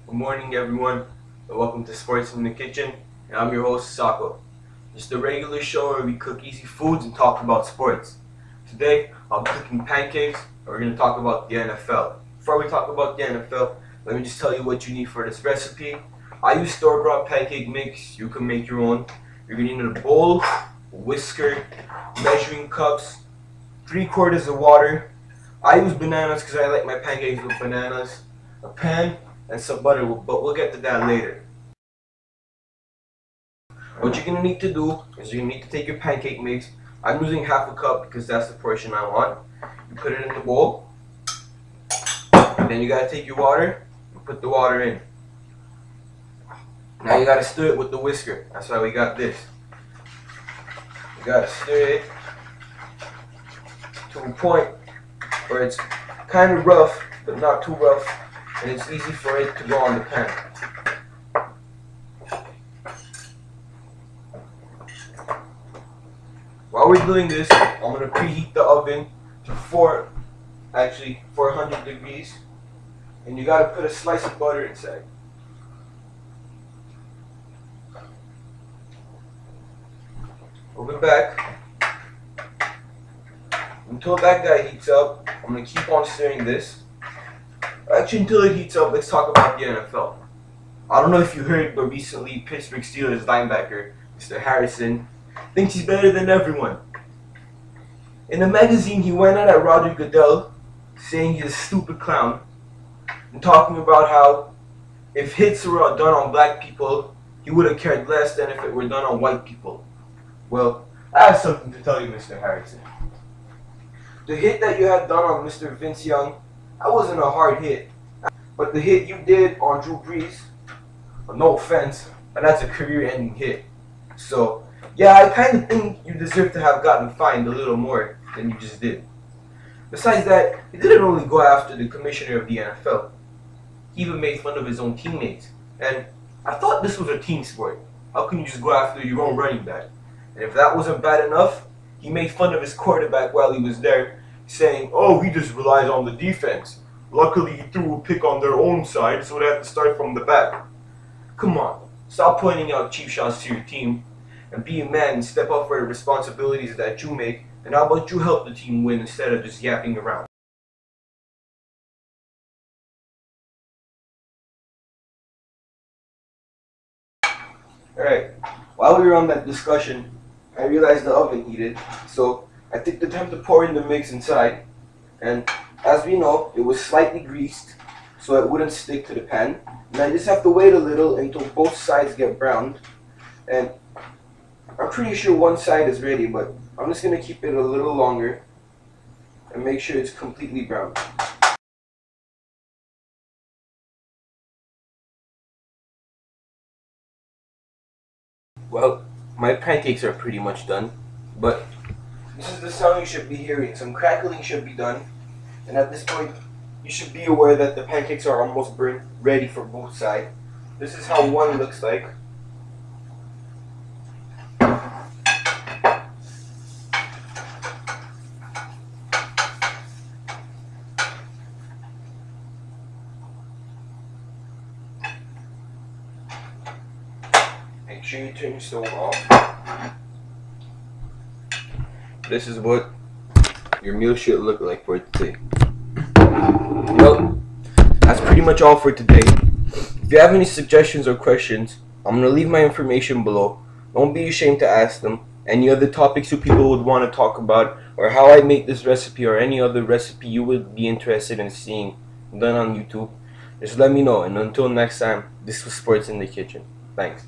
Good morning, everyone, and welcome to Sports in the Kitchen. And I'm your host, Sako. Just a regular show where we cook easy foods and talk about sports. Today, I'll be cooking pancakes, and we're going to talk about the NFL. Before we talk about the NFL, let me just tell you what you need for this recipe. I use store-bought pancake mix. You can make your own. You're going to need a bowl, a whisker, measuring cups, 3/4 of water. I use bananas because I like my pancakes with bananas, a pan, and some butter, but we'll get to that later. What you're going to need to do is you're going to need to take your pancake mix. I'm using half a cup because that's the portion I want. You put it in the bowl, and then you got to take your water and put the water in. Now you got to stir it with the whisker. That's why we got this. You got to stir it to a point where it's kind of rough, but not too rough, and it's easy for it to go on the pan. While we're doing this, I'm going to preheat the oven to 400 degrees, and you got to put a slice of butter inside. Open back. Until that guy heats up, I'm going to keep on stirring this. Actually, until it heats up, let's talk about the NFL. I don't know if you heard, but recently Pittsburgh Steelers linebacker, Mr. Harrison, thinks he's better than everyone. In a magazine, he went out at Roger Goodell, saying he's a stupid clown, and talking about how if hits were done on black people, he would have cared less than if it were done on white people. Well, I have something to tell you, Mr. Harrison. The hit that you had done on Mr. Vince Young, that wasn't a hard hit. But the hit you did on Drew Brees, no offense, but that's a career-ending hit. So, yeah, I kind of think you deserve to have gotten fined a little more than you just did. Besides that, he didn't only go after the commissioner of the NFL. He even made fun of his own teammates. And I thought this was a team sport. How can you just go after your own running back? And if that wasn't bad enough, he made fun of his quarterback while he was there, saying, "Oh, he just relies on the defense. Luckily, he threw a pick on their own side, so they have to start from the back." Come on, stop pointing out cheap shots to your team, and be a man and step up for the responsibilities that you make, and how about you help the team win instead of just yapping around. Alright, while we were on that discussion, I realized the oven heated, so I took the time to pour in the mix inside, and as we know, it was slightly greased so it wouldn't stick to the pan. And I just have to wait a little until both sides get browned, and I'm pretty sure one side is ready, but I'm just going to keep it a little longer and make sure it's completely brown. Well, my pancakes are pretty much done, but this is the sound you should be hearing. Some crackling should be done, and at this point, you should be aware that the pancakes are almost burnt, ready for both sides. This is how one looks like. Make sure you turn your stove off. This is what your meal should look like for today. Well, that's pretty much all for today. If you have any suggestions or questions, I'm going to leave my information below. Don't be ashamed to ask them. Any other topics you people would want to talk about, or how I make this recipe, or any other recipe you would be interested in seeing done on YouTube, just let me know. And until next time, this was Sports in the Kitchen. Thanks.